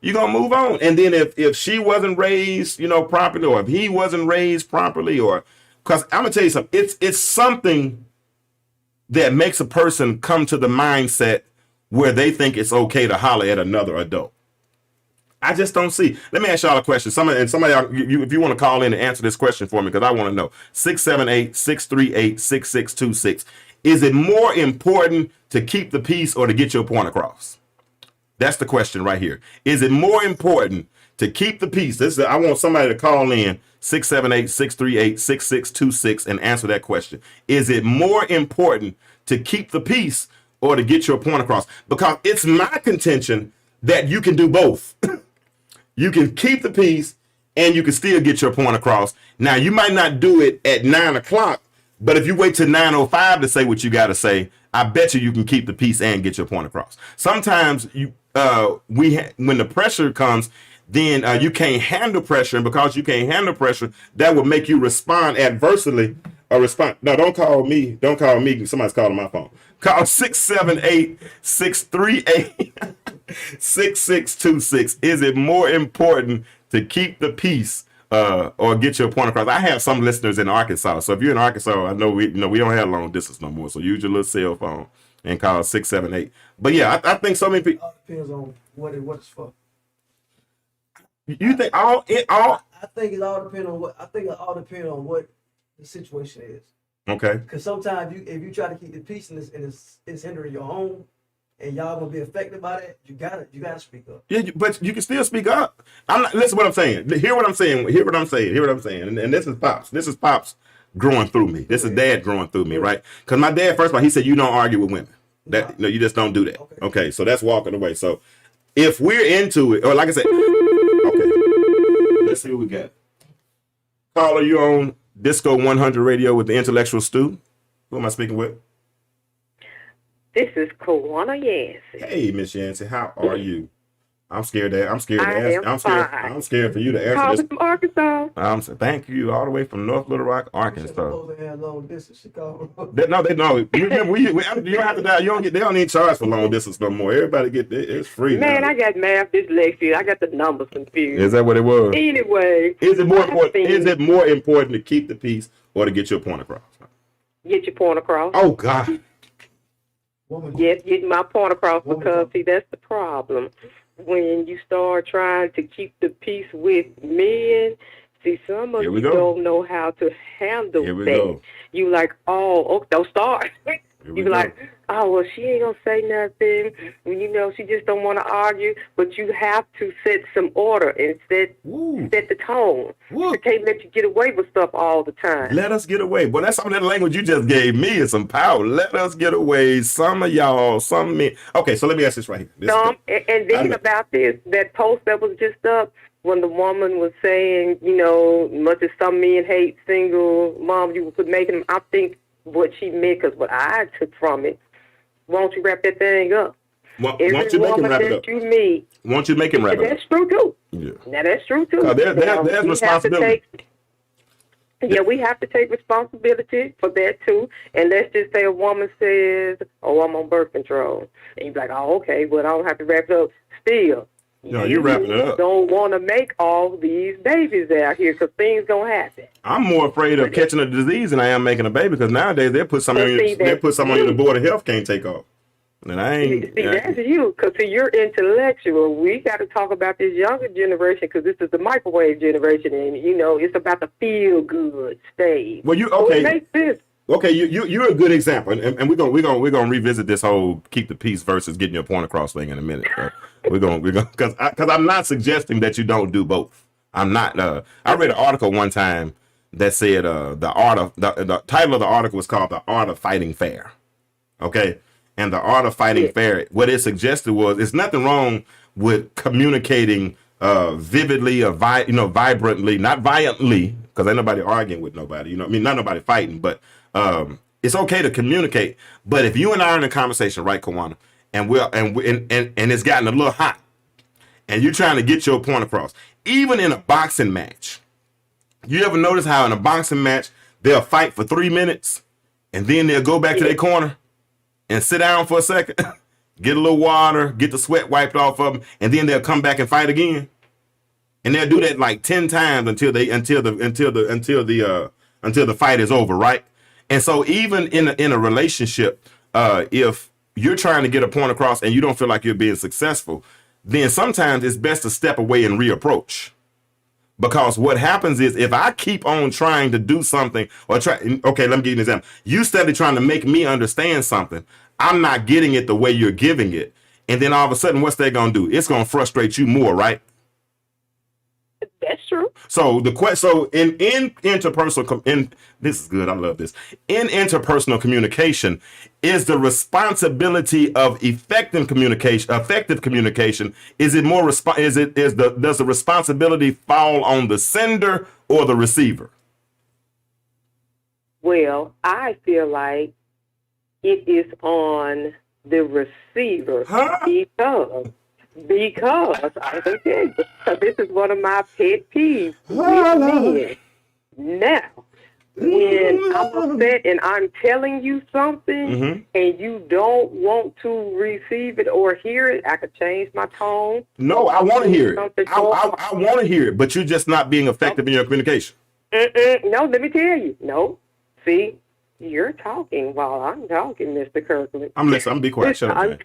you're going to move on. And then if she wasn't raised, properly, or if he wasn't raised properly, or, because I'm going to tell you something, it's something that makes a person come to the mindset where they think it's okay to holler at another adult. I just don't see. Let me ask y'all a question. Somebody, if you want to call in and answer this question for me, because I want to know. 678-638-6626. Is it more important to keep the peace or to get your point across? That's the question right here. Is it more important to keep the peace? I want somebody to call in 678-638-6626 and answer that question. Is it more important to keep the peace or to get your point across? Because it's my contention that you can do both. You can keep the peace and you can still get your point across. Now, you might not do it at 9 o'clock, but if you wait till 9:05 to say what you got to say, I bet you can keep the peace and get your point across. Sometimes when the pressure comes, then you can't handle pressure, and because you can't handle pressure, that will make you respond adversely. No, don't call me. Don't call me. Somebody's calling my phone. Call 678-638-6626. Is it more important to keep the peace or get your point across? I have some listeners in Arkansas, so if you're in Arkansas, I know we don't have long distance no more. So use your little cell phone and call 678. But yeah, I think so many people. All depends on what it's for. You think all? I think it all depends on what. I think it all depends on what the situation is. Okay. Because sometimes if you try to keep the peace and it's hindering your home, and y'all gonna be affected by that, you gotta speak up. Yeah, but you can still speak up. I'm not. Listen, what I'm saying. Hear what I'm saying. Hear what I'm saying. And this is pops. This is pops growing through me. This is dad growing through me, right? Because my dad, first of all, he said you don't argue with women. No, you just don't do that. Okay, so that's walking away. So if we're into it, or like I said, okay, let's see what we got. Caller, you on DISCO100 radio with the intellectual stew? Who am I speaking with? This is Kawana Yancey. Hey, Miss Yancey, how are you? I'm scared to ask. fine. I'm scared for you to answer Calling this. from Arkansas. Thank you, all the way from North Little Rock, You're Arkansas. supposed to have long distance. She called. They know. You don't have to die. They don't need charge for long distance no more. Everybody it's free. Man, now. I got math dyslexia. I got the numbers confused. Is that what it was? Anyway. Is it more important to keep the peace or to get your point across? Get your point across. Oh God. Woman. Yes, get my point across, Woman. because, see, that's the problem. When you start trying to keep the peace with men, see, some of Here we you go. don't know how to handle Here we that. go. You like, don't start. Here we You be go. like, oh, well, she ain't gonna say nothing. You know, she just don't want to argue. But you have to set some order and set the tone. Woo. She can't let you get away with stuff all the time. Let us get away. Boy, that's some of that language you just gave me is some power. Let us get away. Some of y'all, some men. Okay, so let me ask this right here. And then about this, that post that was just up, when the woman was saying, you know, much as some men hate single moms, you could make them, I think what she meant, because what I took from it, won't you wrap that thing up? Won't you make him wrap it up? You meet, Won't you make him wrap it up? that's true too. Yeah. Now that's true too. There's We responsibility. we have to take responsibility for that too. And let's just say a woman says, "Oh, I'm on birth control," and you're like, "Oh, okay, but I don't have to wrap it up." Still, No, you're wrapping it up. Don't want to make all these babies out here, because things gonna happen. I'm more afraid of catching a disease than I am making a baby, because nowadays they put something on you the board of health can't take off. And I ain't. See, that's you, because you're intellectual. We got to talk about this younger generation, because this is the microwave generation, and you know it's about the feel good stage. Well, you So okay? it makes sense. Okay, you're a good example, and we're gonna revisit this whole keep the peace versus getting your point across thing in a minute. We're gonna because I'm not suggesting that you don't do both. I'm not. I read an article one time that said the title of the article was called "The Art of Fighting Fair." Okay, and the art of fighting fair. What it suggested was there's nothing wrong with communicating vividly or vibrantly, not violently, because ain't nobody arguing with nobody. You know, what I mean, not nobody fighting, but it's okay to communicate. But if you and I are in a conversation, right, Kawana, and it's gotten a little hot, and you're trying to get your point across, even in a boxing match, you ever notice how in a boxing match they'll fight for 3 minutes, and then they'll go back to their corner and sit down for a second, get a little water, get the sweat wiped off of them, and then they'll come back and fight again. And they'll do that like 10 times until the fight is over, right? And so even in a relationship, if you're trying to get a point across and you don't feel like you're being successful, then sometimes it's best to step away and reapproach. Because what happens is if I keep on trying to do something or okay, let me give you an example. You steadily trying to make me understand something. I'm not getting it the way you're giving it. And then all of a sudden, what's that going to do? It's going to frustrate you more, right? That's true. So in interpersonal, this is good. I love this. In interpersonal communication, is the responsibility of effective communication? Is it more does the responsibility fall on the sender or the receiver? Well, I feel like it is on the receiver because I can tell you, because this is one of my pet peeves with men. Now, when I'm upset and I'm telling you something and you don't want to receive it or hear it, I could change my tone. No, I want to hear it. I want to hear it, but you're just not being effective in your communication. No, let me tell you. No. See, you're talking while I'm talking, Mr. Kirkland. I'm listening. I'm be quiet. Shut up, man.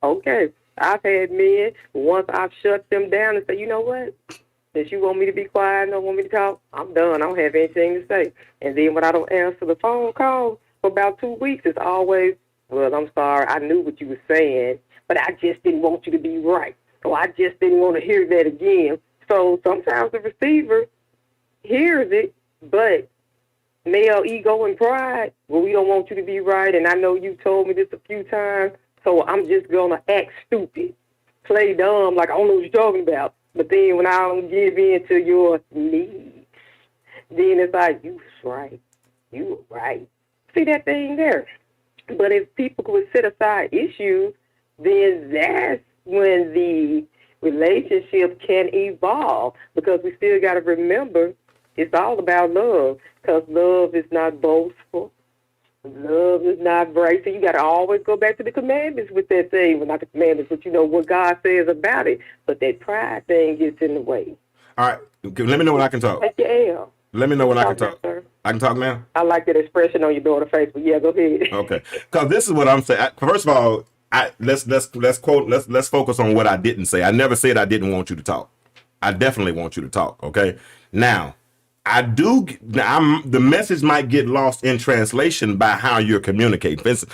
Okay. I've had men, once I've shut them down and say, you know what? Since you want me to be quiet and don't want me to talk, I'm done. I don't have anything to say. And then when I don't answer the phone call for about 2 weeks, it's always, well, I'm sorry. I knew what you were saying, but I just didn't want you to be right. So I just didn't want to hear that again. So sometimes the receiver hears it, but male ego and pride, well, we don't want you to be right, and I know you told me this a few times, so I'm just going to act stupid, play dumb, like I don't know what you're talking about. But then when I don't give in to your needs, then it's like, you was right. You were right. See that thing there? But if people could set aside issues, then that's when the relationship can evolve, because we still got to remember it's all about love, because love is not boastful. Love is not bright. So you got to always go back to the commandments with that thing. Well, not the commandments, but you know what God says about it. But that pride thing gets in the way. All right. Let me know when I can talk. Yeah. Let me know when I can Talk talk. now, sir. I can talk now? I like that expression on your daughter's face, but yeah, go ahead. Okay. Because this is what I'm saying. First of all, let's focus on what I didn't say. I never said I didn't want you to talk. I definitely want you to talk. Okay. Now, the message might get lost in translation by how you're communicating. For instance,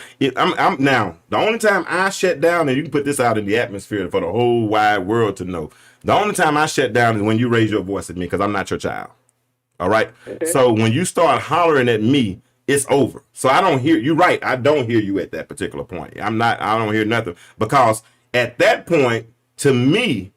now, the only time I shut down, and you can put this out in the atmosphere for the whole wide world to know, the only time I shut down is when you raise your voice at me, because I'm not your child. All right. Okay. So when you start hollering at me, it's over. So I don't hear you. Right. I don't hear you at that particular point. I don't hear nothing, because at that point, to me,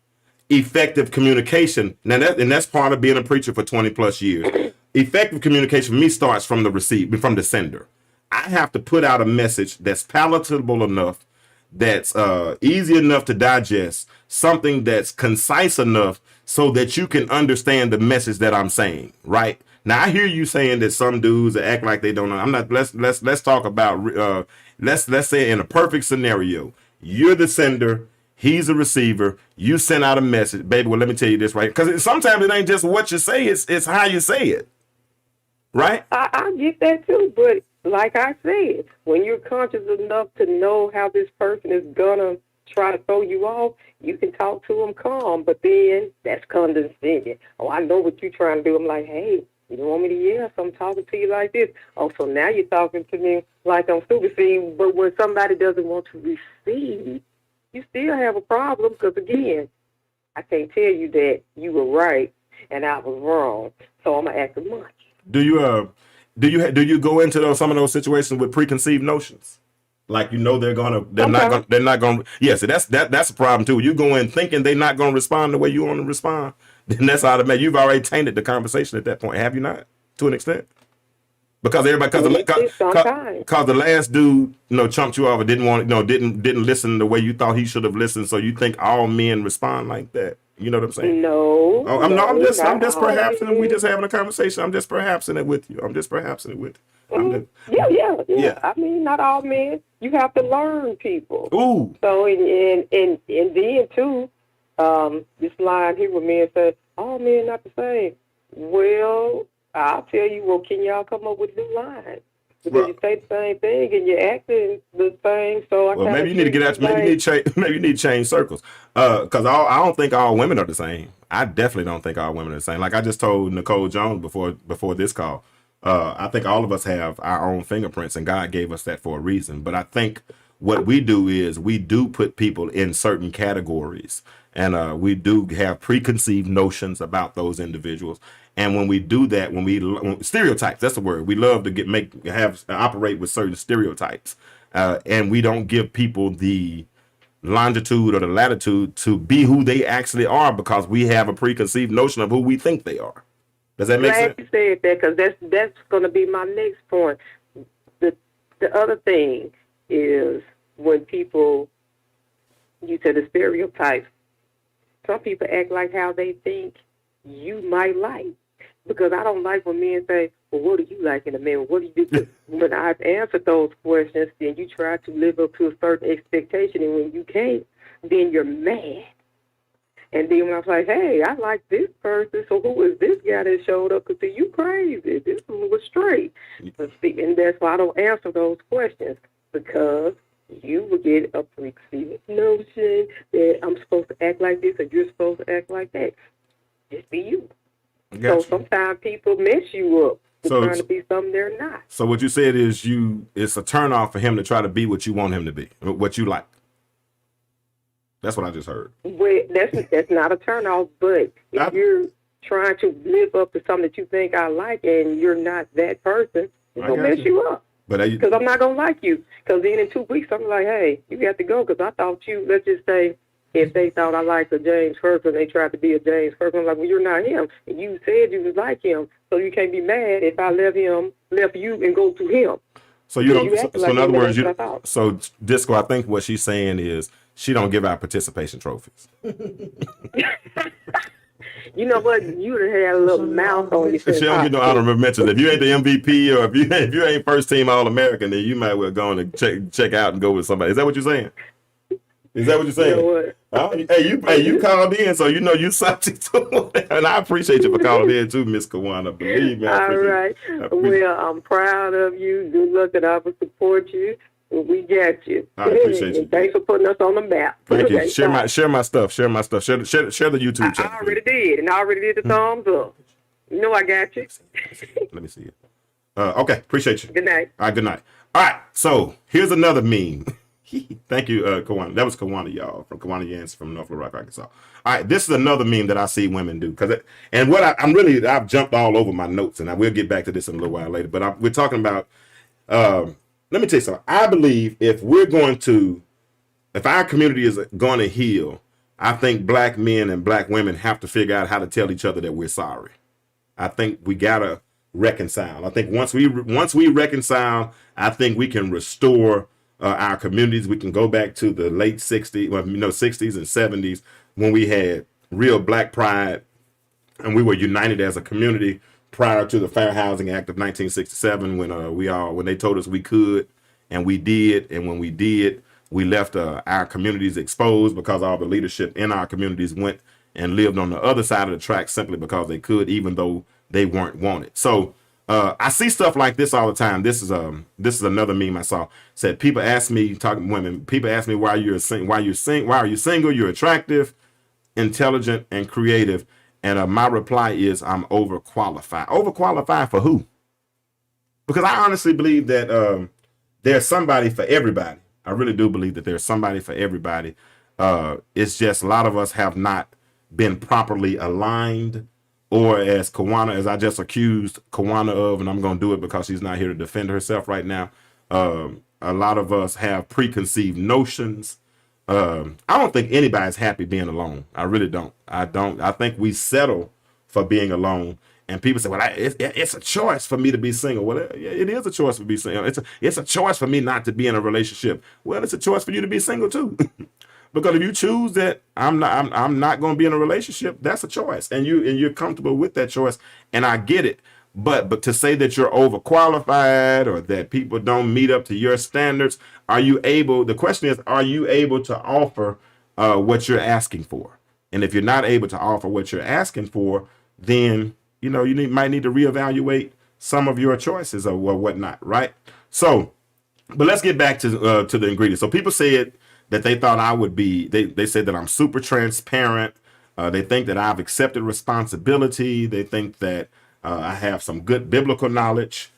effective communication, and that's part of being a preacher for 20 plus years. Effective communication for me starts from the sender. I have to put out a message that's palatable enough, that's easy enough to digest, something that's concise enough so that you can understand the message that I'm saying. Right now, I hear you saying that some dudes act like they don't know. I'm not. Let's talk about. Let's say in a perfect scenario, you're the sender. He's a receiver. You send out a message, baby. Well, let me tell you this, right? Because sometimes it ain't just what you say; it's how you say it, right? I get that too, but like I said, when you're conscious enough to know how this person is gonna try to throw you off, you can talk to them calm. But then that's condescending. Oh, I know what you're trying to do. I'm like, hey, you don't want me to yell, so I'm talking to you like this. Oh, so now you're talking to me like I'm stupid. See, but when somebody doesn't want to receive, you still have a problem, because, again, I can't tell you that you were right and I was wrong, so I'm going to act a much. Do you go into some of those situations with preconceived notions? Like, you know, they're not gonna. Yes, that's a problem too. You go in thinking they're not gonna respond the way you want to respond, then that's automatic. You've already tainted the conversation at that point, have you not? To an extent. Because the last dude, chumped you off or didn't listen the way you thought he should have listened. So you think all men respond like that? You know what I'm saying? No. Oh, I'm just perhaps, and we just having a conversation. I'm just perhaps in it with you. Yeah. I mean, not all men. You have to learn people. Ooh. So and then too, this line here where men say, all men not the same. Well, I'll tell you, can y'all come up with new lines? because you say the same thing and you're acting the same. So well, maybe you need to get out. Maybe you need to change. Maybe you need to change circles. Because I don't think all women are the same. I definitely don't think all women are the same. Like I just told Nicole Jones before this call. I think all of us have our own fingerprints, and God gave us that for a reason. But I think what we do is we do put people in certain categories, and we do have preconceived notions about those individuals. And when we do that, when stereotypes, that's the word. We love to operate with certain stereotypes, and we don't give people the longitude or the latitude to be who they actually are because we have a preconceived notion of who we think they are. Does that make sense? Glad you said that, because that's going to be my next point. The other thing is when people, you said the stereotypes, some people act like how they think you might like. Because I don't like when men say, well, what do you like in a man? What do you do? When I've answered those questions, then you try to live up to a certain expectation, and when you can't, then you're mad. And then when I was like, hey, I like this person, so who is this guy that showed up? Because you crazy. This one was straight. And that's why I don't answer those questions, because you will get a preconceived notion that I'm supposed to act like this or you're supposed to act like that. Just be you. So sometimes people mess you up trying to be something they're not. So what you said is it's a turnoff for him to try to be what you want him to be, what you like. That's what I just heard. Well, that's not a turnoff, but if you're trying to live up to something that you think I like and you're not that person, it's going to mess you up. Because I'm not going to like you. Because then in 2 weeks, I'm like, hey, you got to go, because I thought let's just say, if they thought I liked a James Kirkland, they tried to be a James Kirkland. I'm like, well, you're not him. And you said you was like him, so you can't be mad if I left you and go to him. So you don't. So in other words, so Disco, I think what she's saying is she don't give out participation trophies. You know what? You done had a little mouth on you. She don't get no honorable mentions. If you ain't the MVP or if you ain't first team All American, then you might well go and check out and go with somebody. Is that what you're saying? Is that what you're saying? You know what? Hey, you called in, so you know you subject to it. And I appreciate you for calling in too, Miss Kawana. Believe me. All right. Well, I'm proud of you. Good luck, and I will support you. We got you. I appreciate you. And thanks for putting us on the map. Thank you. Share my stuff. Share my stuff. Share the YouTube channel. I already did, and I already did the thumbs up. You know I got you. Let me see it. Okay, appreciate you. Good night. All right, good night. All right, so here's another meme. Thank you, Kawana. That was Kawana, y'all, from Kawana Yance from North Little Rock, Arkansas. All right, this is another meme that I see women do. I've jumped all over my notes, and I will get back to this in a little while later. But we're talking about, let me tell you something. I believe if our community is going to heal, I think black men and black women have to figure out how to tell each other that we're sorry. I think we got to reconcile. I think once we reconcile, I think we can restore our communities. We can go back to the late 60s, 60s and 70s when we had real black pride and we were united as a community prior to the Fair Housing Act of 1967 when they told us we could, and we did. And when we did, we left our communities exposed because all the leadership in our communities went and lived on the other side of the track simply because they could, even though they weren't wanted. So I see stuff like this all the time. This is another meme I saw. Said people ask me, talking women, people ask me why are you single? You're attractive, intelligent, and creative. And my reply is I'm overqualified. Overqualified for who? Because I honestly believe that there's somebody for everybody. I really do believe that there's somebody for everybody. It's just a lot of us have not been properly aligned, or as I just accused Kawana of, and I'm going to do it because she's not here to defend herself right now. A lot of us have preconceived notions. I don't think anybody's happy being alone. I really don't. I think we settle for being alone. And people say, well, it's a choice for me to be single. Well, it is a choice for me to be single. It's a choice for me not to be in a relationship. Well, it's a choice for you to be single too. Because if you choose that I'm not going to be in a relationship, that's a choice. And you're comfortable with that choice. And I get it. But to say that you're overqualified or that people don't meet up to your standards, the question is, are you able to offer what you're asking for? And if you're not able to offer what you're asking for, then, you might need to reevaluate some of your choices or whatnot, right? So, but let's get back to the ingredients. So people said that they thought I would be. They said that I'm super transparent. They think that I've accepted responsibility. They think that I have some good biblical knowledge.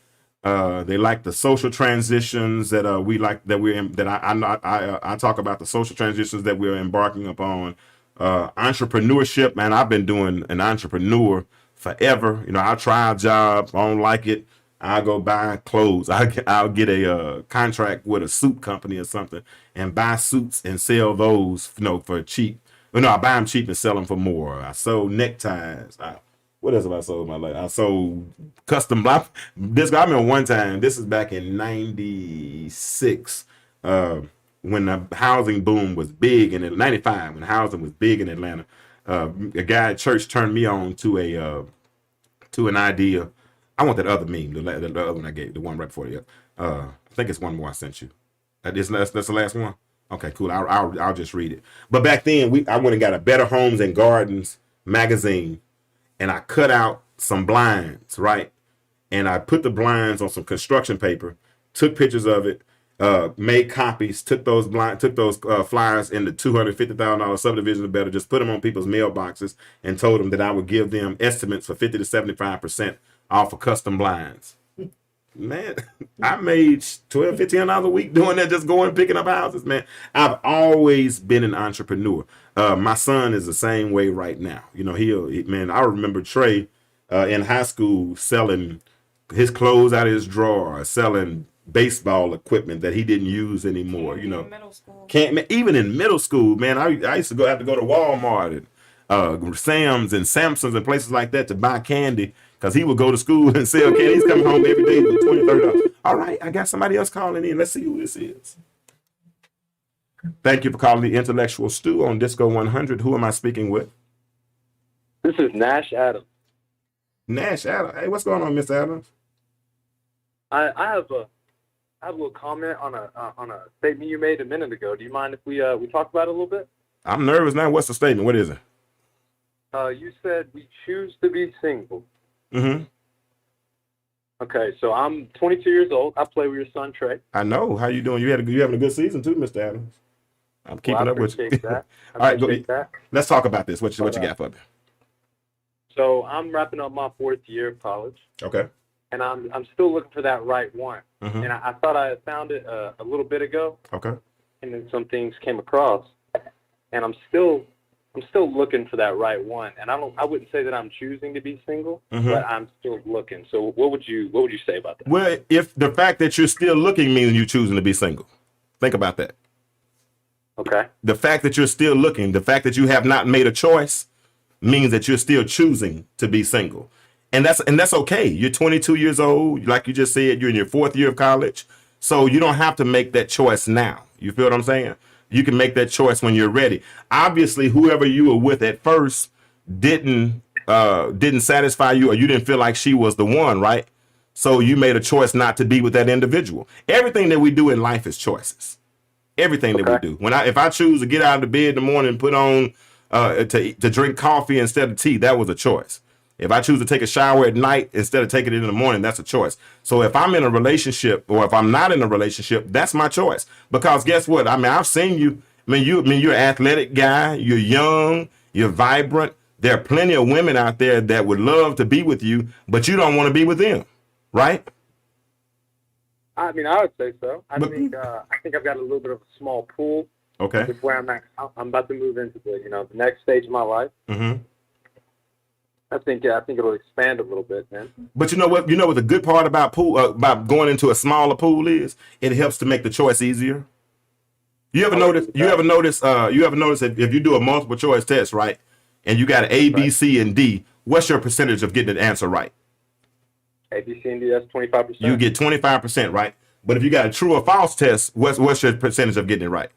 They like the social transitions that we like that we're in, that I talk about the social transitions that we're embarking upon. Entrepreneurship, man. I've been doing an entrepreneur forever. You know, I'll try a job. I don't like it, I'll go buy clothes. I'll get a contract with a suit company or something and buy suits and sell those, you know, for cheap. You know, I buy them cheap and sell them for more. I sold neckties. What else have I sold in my life? I sold custom block. This I remember one time. This is back in '96, when the housing boom was big in '95. When housing was big in Atlanta, a guy at church turned me on to an idea. I want that other meme, the other one I gave, the one right before you. I think it's one more I sent you. That's the last one. Okay, cool. I'll just read it. But back then, I went and got a Better Homes and Gardens magazine, and I cut out some blinds, right? And I put the blinds on some construction paper, took pictures of it, made copies, took those flyers in the $250,000 subdivision or better, just put them on people's mailboxes, and told them that I would give them estimates for 50 to 75% off of custom blinds. Man, I made $1,200-$1,500 a week doing that, just going and picking up houses, man. I've always been an entrepreneur. My son is the same way right now. You know, man, I remember Trey in high school selling his clothes out of his drawer, selling baseball equipment that he didn't use anymore. You know, middle school. Even in middle school, man, I used to have to go to Walmart and Sam's and Samson's and places like that to buy candy. Because he would go to school and sell candy. He's coming home every day with $20, $30. All right, I got somebody else calling in. Let's see who this is. Thank you for calling the Intellectual Stew on DISCO100. Who am I speaking with? This is Nash Adams. Nash Adams. Hey, what's going on, Mr. Adams? I have a little comment on a statement you made a minute ago. Do you mind if we talk about it a little bit? I'm nervous now. What's the statement? What is it? You said we choose to be single. Mm-hmm. Okay, so I'm 22 years old. I play with your son Trey. I know. How you doing? You having a good season too, Mr. Adams. I'm keeping up with you. That. All right, let's talk about this. What you got for me? So I'm wrapping up my 4th year of college. Okay. And I'm still looking for that right one. Mm-hmm. And I thought I had found it a little bit ago. Okay. And then some things came across, and I'm still looking for that right one. And I wouldn't say that I'm choosing to be single, mm-hmm. but I'm still looking. So what would you say about that? Well, if the fact that you're still looking means you're choosing to be single, think about that. Okay. The fact that you're still looking, the fact that you have not made a choice means that you're still choosing to be single. And that's okay. You're 22 years old. Like you just said, you're in your 4th year of college. So you don't have to make that choice now. You feel what I'm saying? You can make that choice when you're ready. Obviously, whoever you were with at first didn't satisfy you, or you didn't feel like she was the one, right? So you made a choice not to be with that individual. Everything that we do in life is choices. Everything that we do. If I choose to get out of the bed in the morning and put on to drink coffee instead of tea, that was a choice. If I choose to take a shower at night instead of taking it in the morning, that's a choice. So if I'm in a relationship or if I'm not in a relationship, that's my choice. Because guess what? I mean, I've seen you. You're an athletic guy. You're young. You're vibrant. There are plenty of women out there that would love to be with you, but you don't want to be with them, right? I mean, I would say so. I think I've got a little bit of a small pool. Okay. With where I'm at. I'm about to move into the next stage of my life. Mm-hmm. I think it'll expand a little bit, man. But you know what? You know what the good part about about going into a smaller pool is? It helps to make the choice easier. You ever notice if you do a multiple choice test, right? And you got an A, B, C, and D, what's your percentage of getting the answer right? A, B, C, and D, that's 25%. You get 25%, right? But if you got a true or false test, what's your percentage of getting it right?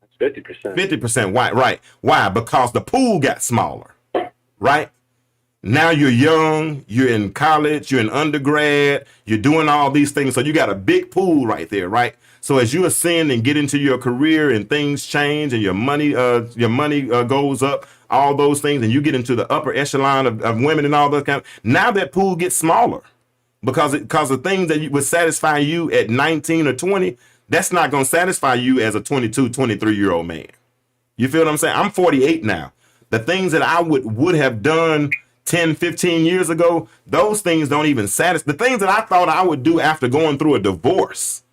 That's 50%. 50%. Why? Right. Why? Because the pool got smaller, right? Now you're young, you're in college, you're in undergrad, you're doing all these things. So you got a big pool right there, right? So as you ascend and get into your career and things change and your money goes up, all those things, and you get into the upper echelon of women and all those kind of, now that pool gets smaller. because the things that would satisfy you at 19 or 20, that's not going to satisfy you as a 22, 23-year-old man. You feel what I'm saying? I'm 48 now. The things that I would have done 10, 15 years ago, those things don't even satisfy. The things that I thought I would do after going through a divorce,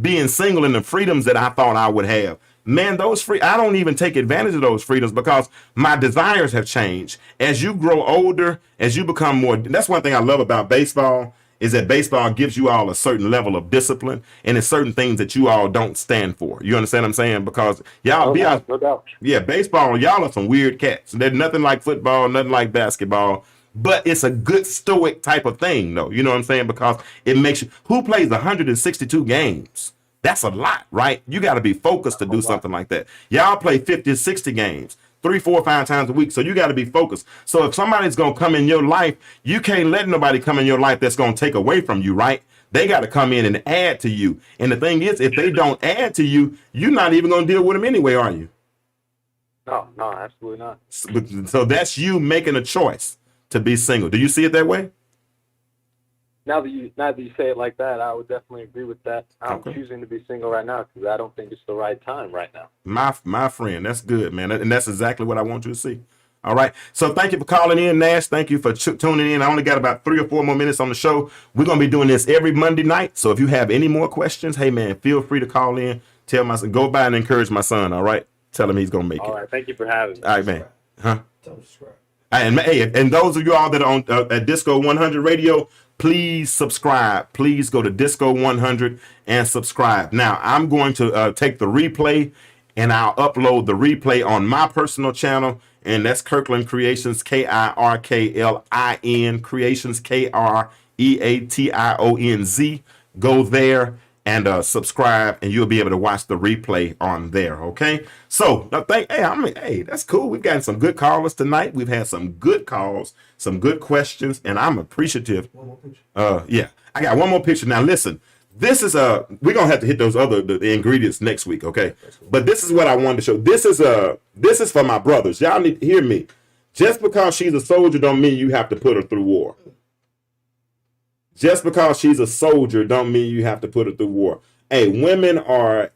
being single, and the freedoms that I thought I would have, man, I don't even take advantage of those freedoms because my desires have changed. As you grow older, as you become more, that's one thing I love about baseball, is that baseball gives you all a certain level of discipline, and it's certain things that you all don't stand for. You understand what I'm saying? Because y'all No doubt. yeah, baseball, y'all are some weird cats. There's nothing like football, nothing like basketball, but it's a good stoic type of thing, though. You know what I'm saying? Because it makes you, who plays 162 games? That's a lot, right? You got to be focused to do something like that. Y'all play 50 or 60 games, 3, 4, 5 times a week. So you got to be focused. So if somebody's going to come in your life, you can't let nobody come in your life that's going to take away from you, right? They got to come in and add to you. And the thing is, if they don't add to you, you're not even going to deal with them anyway, are you? No, absolutely not. So that's you making a choice to be single. Do you see it that way? Now that you say it like that, I would definitely agree with that. I'm Okay. choosing to be single right now because I don't think it's the right time right now. My friend, that's good, man. And that's exactly what I want you to see. All right. So thank you for calling in, Nash. Thank you for tuning in. I only got about 3 or 4 more minutes on the show. We're going to be doing this every Monday night. So if you have any more questions, hey, man, feel free to call in. Tell my son, go by and encourage my son. All right. Tell him he's going to make it. All right. Thank you for having me. All right, man. Huh? Tell them to subscribe. And hey, and those of you all that are on at DISCO100 Radio, please subscribe. Please go to DISCO100 and subscribe. Now, I'm going to take the replay and I'll upload the replay on my personal channel, and that's Kirkland Creations, KIRKLIN Creations, KREATIONZ. Go there and subscribe, and you'll be able to watch the replay on there. Okay. So hey, that's cool. We've gotten some good callers tonight. We've had some good calls, some good questions, and I'm appreciative. One more picture. Yeah, I got one more picture. Now listen, this is we're gonna have to hit those other the ingredients next week, okay? But this is what I wanted to show. This is for my brothers. Y'all need to hear me. Just because she's a soldier don't mean you have to put her through war. Just because she's a soldier don't mean you have to put her through war. Hey, women are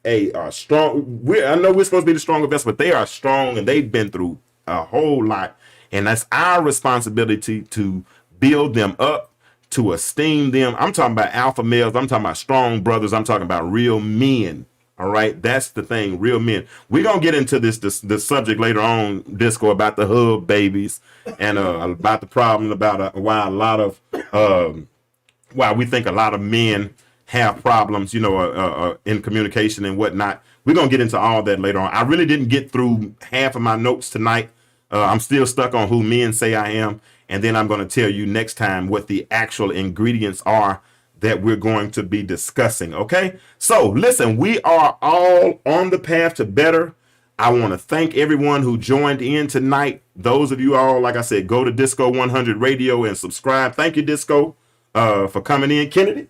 strong. I know we're supposed to be the stronger vessel, but they are strong and they've been through a whole lot. And that's our responsibility to build them up, to esteem them. I'm talking about alpha males. I'm talking about strong brothers. I'm talking about real men. All right. That's the thing. Real men. We're going to get into this subject later on, Disco, about the hub babies and about the problem about why we think a lot of men have problems, in communication and whatnot. We're going to get into all that later on. I really didn't get through half of my notes tonight. I'm still stuck on who men say I am. And then I'm going to tell you next time what the actual ingredients are that we're going to be discussing. Okay. So listen, we are all on the path to better. I want to thank everyone who joined in tonight. Those of you all, like I said, go to DISCO100 Radio and subscribe. Thank you, Disco, for coming in. Kennedy,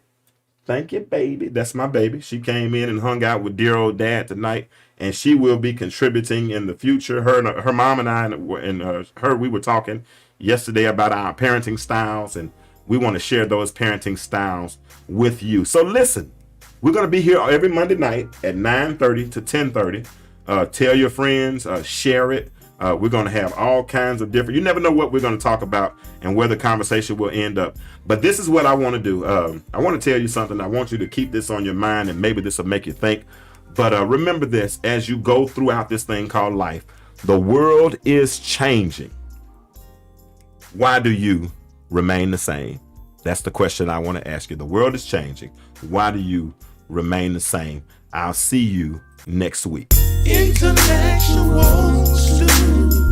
thank you, baby. That's my baby. She came in and hung out with dear old dad tonight, and she will be contributing in the future. Her mom and I we were talking yesterday about our parenting styles, and we want to share those parenting styles with you. So listen, we're going to be here every Monday night at 9:30 to 10:30. Tell your friends, share it. We're going to have all kinds of different, you never know what we're going to talk about and where the conversation will end up. But this is what I want to do. I want to tell you something. I want you to keep this on your mind, and maybe this will make you think. But remember this, as you go throughout this thing called life, the world is changing. Why do you remain the same? That's the question I want to ask you. The world is changing. Why do you remain the same? I'll see you next week. Intellectuals too.